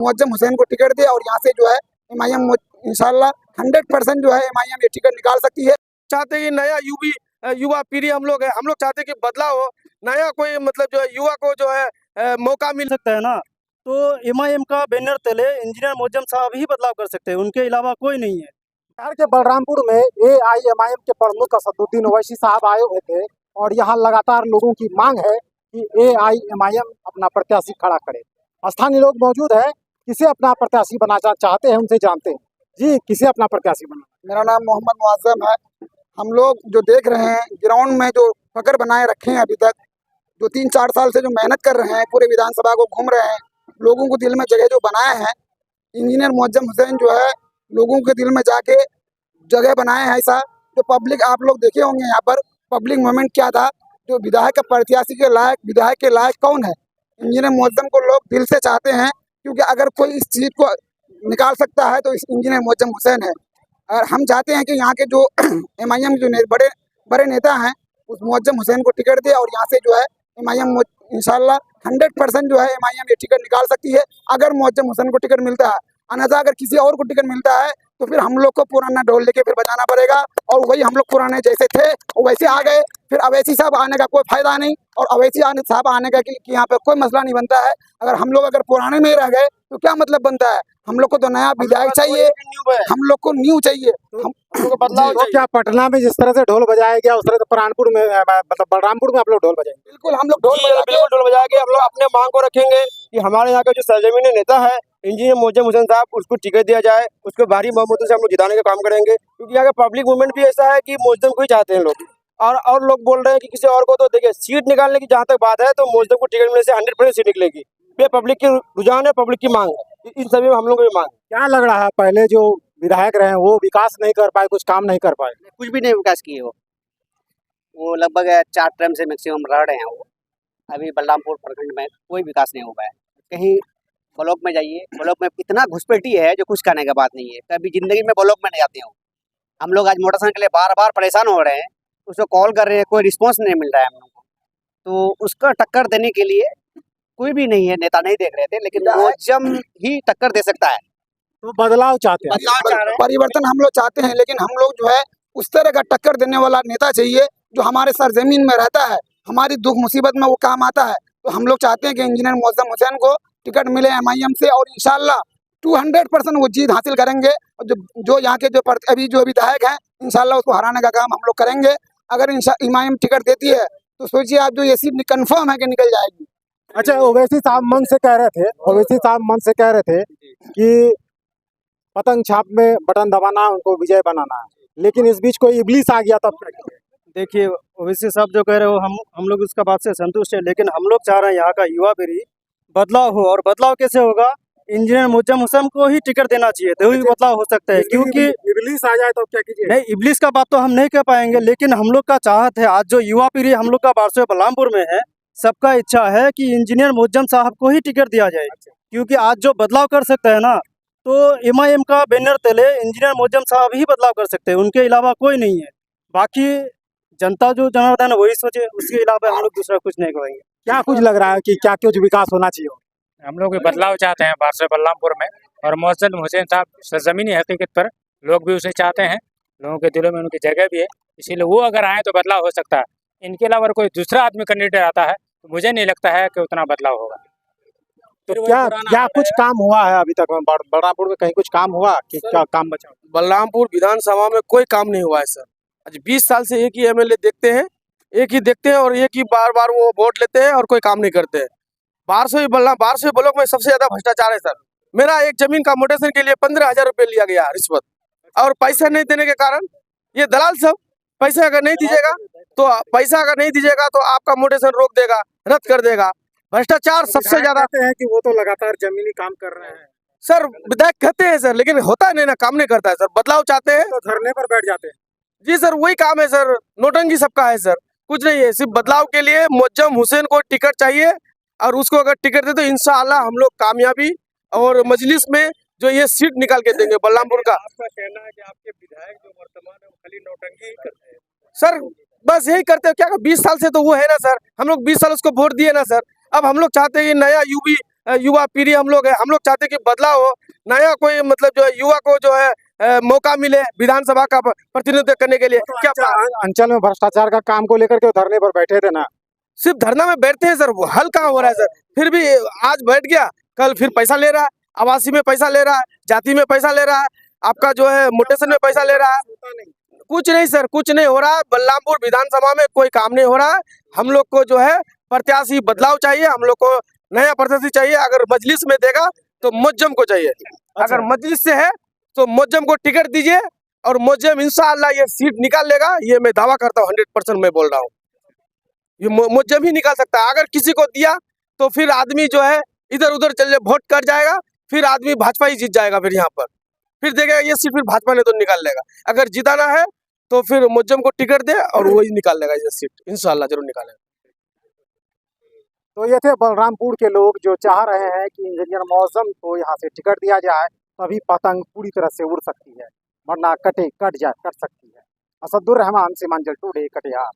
मुअज्जम हुसैन को टिकट दे और यहाँ से जो है एमआईएम इंशाल्लाह 100% जो है एमआईएम ये टिकट निकाल सकती है। चाहते हैं नया युवा पीढ़ी हम लोग चाहते हैं कि बदलाव हो, नया कोई मतलब जो है युवा को जो है मौका मिल सकता है ना। तो एमआईएम का बैनर तले इंजीनियर मुअज्जम साहब ही बदलाव कर सकते हैं, उनके अलावा कोई नहीं है। बिहार के बलरामपुर में एआईएमआईएम के प्रमुख असदुद्दीन ओवैसी साहब आए हुए थे और यहाँ लगातार लोगों की मांग है कि एआईएमआईएम अपना प्रत्याशी खड़ा करे। स्थानीय लोग मौजूद है, किसे अपना प्रत्याशी बनाना चाहते हैं उनसे जानते हैं। जी, किसे अपना प्रत्याशी बना? मेरा नाम मोहम्मद मुआज़्ज़म है। हम लोग जो देख रहे हैं ग्राउंड में जो फकर बनाए रखे हैं अभी तक, जो 3-4 साल से जो मेहनत कर रहे हैं, पूरे विधानसभा को घूम रहे हैं, लोगों को दिल में जगह जो बनाए हैं, इंजीनियर मुअज्जम हुसैन जो है लोगों के दिल में जाके जगह बनाए हैं। ऐसा जो पब्लिक आप लोग देखे होंगे यहाँ पर पब्लिक मूवमेंट क्या था, जो विधायक के प्रत्याशी के लायक विधायक के लायक कौन है, इंजीनियर मुअज्जम को लोग दिल से चाहते हैं। क्योंकि अगर कोई इस चीज़ को निकाल सकता है तो इस इंजीनियर मुअज्जम हुसैन है। और हम चाहते हैं कि यहाँ के जो एमआईएम जो बड़े नेता हैं उस मुअज्जम हुसैन को टिकट दे और यहाँ से जो है एमआईएम इंशाल्लाह 100% जो है एमआईएम ये टिकट निकाल सकती है अगर मुअज्जम हुसैन को टिकट मिलता है। अन्यथा अगर किसी और को टिकट मिलता है तो फिर हम लोग को पुराना ढोल लेके फिर बजाना पड़ेगा और वही हम लोग पुराने जैसे थे वैसे आ गए। फिर अवैसी साहब आने का कोई फायदा नहीं और अवैसी साहब आने का कि यहाँ पे कोई मसला नहीं बनता है। अगर पुराने में रह गए तो क्या मतलब बनता है? हम लोग को तो नया विधायक चाहिए, हम लोग को न्यू चाहिए, हम लोग को बदलाव चाहिए। क्या पटना में जिस तरह से ढोल बजाया गया उस तरह से बुरहानपुर में मतलब बलरामपुर में आप लोग ढोल बजाएंगे? बिल्कुल हम लोग बिल्कुल ढोल बजाएंगे। हम लोग अपने मांग को रखेंगे कि हमारे यहाँ का जो सरजमीनी नेता है इंजीनियर मुअज्जम हुसैन साहब, उसको टिकट दिया जाए, उसको भारी बहुमतों से हम लोग जिताने का काम करेंगे। क्योंकि यहाँ का पब्लिक मूवमेंट भी ऐसा है कि मुअज्जम को ही चाहते हैं लोग और लोग बोल रहे हैं कि किसी और को। तो देखिए सीट निकालने की जहाँ तक बात है तो मुअज्जम को टिकट मिलने से 100% सीट निकलेगी। ये पब्लिक की रुझान है, पब्लिक की मांग है, इन सभी में हम लोग की मांग। क्या लग रहा है पहले जो विधायक रहे वो विकास नहीं कर पाए, कुछ काम नहीं कर पाए? कुछ भी नहीं विकास किए वो लगभग 4 टर्म से मैक्सिमम रह रहे हैं। वो अभी बलरामपुर प्रखंड में कोई विकास नहीं हुआ है। कहीं ब्लॉक में जाइए, ब्लॉक में इतना घुसपैठी है जो कुछ कहने का बात नहीं है। कभी जिंदगी में ब्लॉक में नहीं आते हो। हम लोग आज मोटरसाइकिल के लिए बार बार परेशान हो रहे हैं, उसको कॉल कर रहे हैं, कोई रिस्पॉन्स नहीं मिल रहा है हम लोग को। तो उसका टक्कर देने के लिए कोई भी नहीं है, नेता नहीं देख रहे थे, लेकिन मुअज्जम ही टक्कर दे सकता है। तो बदलाव चाहते हैं, परिवर्तन हम लोग चाहते हैं, लेकिन हम लोग जो है उस तरह का टक्कर देने वाला नेता चाहिए जो हमारे सरजमीन में रहता है, हमारी दुख मुसीबत में वो काम आता है। तो हम लोग चाहते हैं कि इंजीनियर मुअज्जम हुसैन को टिकट मिले एमआईएम से और इंशाल्लाह 200% वो जीत हासिल करेंगे। और जो यहाँ के जो अभी जो विधायक हैं इंशाल्लाह उसको हराने का काम हम लोग करेंगे। अगर एमआईएम टिकट देती है तो सोचिए आप, जो ये सीट कन्फर्म है कि निकल जाएगी। अच्छा, ओवैसी साहब मन से कह रहे थे कि पतंग छाप में बटन दबाना उनको विजय बनाना है, लेकिन इस बीच कोई इब्लीस आ गया तब। देखिए ओवैसी साहब जो कह रहे हो हम लोग उसका बात से संतुष्ट है, लेकिन हम लोग चाह रहे हैं यहाँ का युवा पीढ़ी बदलाव हो। और बदलाव कैसे होगा? इंजीनियर मुअज्जम हुसैन को ही टिकट देना चाहिए, तो ही बदलाव हो सकता है। क्योंकि इब्लीस आ जाए तो क्या कीजिए? नहीं, इब्लीस का बात तो हम नहीं कह पाएंगे, लेकिन हम लोग का चाहत है, आज जो युवा पीढ़ी हम लोग का बारसों बलरामपुर में है, सबका इच्छा है कि इंजीनियर मुअज्जम साहब को ही टिकट दिया जाए। क्योंकि आज जो बदलाव कर सकता है ना, तो एमआईएम का बैनर तले इंजीनियर मुअज्जम साहब ही बदलाव कर सकते हैं, उनके अलावा कोई नहीं है। बाकी जनता जो जनार्दन वही सोचे, उसके अलावा हम लोग दूसरा कुछ नहीं कहेंगे। क्या कुछ लग रहा है कि क्या कुछ विकास होना चाहिए? हम लोग बदलाव चाहते हैं बारसों बलरामपुर में, और मुअज्जम हुसैन साहब सरजमीनी हकीकत पर लोग भी उसे चाहते हैं, लोगों के दिलों में उनकी जगह भी है, इसीलिए वो अगर आए तो बदलाव हो सकता है। इनके अलावा कोई दूसरा आदमी कैंडिडेट आता है तो मुझे नहीं लगता है कि उतना बदलाव होगा। तो क्या कुछ काम हुआ है अभी तक बलरामपुर में? कहीं कुछ काम हुआ कि क्या काम बचा? बलरामपुर विधानसभा में कोई काम नहीं हुआ है सर। आज 20 साल से एक ही एमएलए देखते हैं और एक ही बार बार वो वोट लेते हैं और कोई काम नहीं करते हैं। बारसों ब्लॉक में सबसे ज्यादा भ्रष्टाचार है सर। मेरा एक जमीन का मोटेशन के लिए 15,000 रुपये लिया गया रिश्वत, और पैसा नहीं देने के कारण ये दलाल सब पैसा अगर नहीं दीजिएगा तो आपका मोटेशन रोक देगा, रद्द कर देगा। भ्रष्टाचार सबसे ज्यादा है कि वो तो लगातार जमीनी काम कर रहे हैं सर। विधायक कहते हैं सर, लेकिन होता नहीं ना, काम नहीं करता है सर। बदलाव चाहते हैं तो धरने पर बैठ जाते हैं। जी सर, वही काम है सर, नोटंकी सबका है सर, कुछ नहीं है। सिर्फ बदलाव के लिए मुअज्जम हुसैन को टिकट चाहिए, और उसको अगर टिकट दे तो इंशाअल्लाह हम लोग कामयाबी और मजलिस में जो ये सीट निकाल के देंगे बलरामपुर का। आपका कहना है कि आपके विधायक जो वर्तमान है वो खाली नौटंकी ही करते हैं? सर बस यही करते हैं, क्या 20 साल से तो वो है ना सर, हम लोग 20 साल उसको वोट दिए ना सर। अब हम लोग चाहते हैं नया युवा पीढ़ी हम लोग चाहते हैं कि बदलाव हो, नया कोई मतलब जो है युवा को जो है मौका मिले विधानसभा का प्रतिनिधित्व करने के लिए। क्या अंचल में भ्रष्टाचार का काम को लेकर के वो धरने पर बैठे थे ना। सिर्फ धरना में बैठते हैं सर, वो हल कहाँ हो रहा है सर? फिर भी आज बैठ गया, कल फिर पैसा ले रहा है, आवासी में पैसा ले रहा है, जाति में पैसा ले रहा है, आपका जो है मोटेशन में पैसा ले रहा है। कुछ नहीं सर, कुछ नहीं हो रहा है। बलरामपुर विधानसभा में कोई काम नहीं हो रहा है। हम लोग को जो है प्रत्याशी बदलाव चाहिए, हम लोग को नया प्रत्याशी चाहिए। अगर मजलिस में देगा तो मुअज्जम को चाहिए, अगर मजलिस से है तो मुअज्जम को टिकट दीजिए और मुअज्जम इंशाअल्लाह ये सीट निकाल लेगा। ये मैं दावा करता हूँ, 100% मैं बोल रहा हूँ, ये मुअज्जम ही निकाल सकता है। अगर किसी को दिया तो फिर आदमी जो है इधर उधर चले वोट कर जाएगा, फिर आदमी भाजपा ही जीत जाएगा। फिर यहाँ पर फिर देखेगा ये सीट फिर भाजपा ने तो निकाल लेगा। अगर जिताना है तो फिर मुअज्जम को टिकट दे और वही निकाल लेगा ये सीट, इंशाअल्लाह जरूर निकालेगा। तो ये थे बलरामपुर के लोग जो चाह रहे हैं कि इंजीनियर मौजम को यहाँ से टिकट दिया जाए, तभी पतंग पूरी तरह से उड़ सकती है, वरना कट सकती है। असदुर रहमान, सीमांचल टुडे, कटिहार।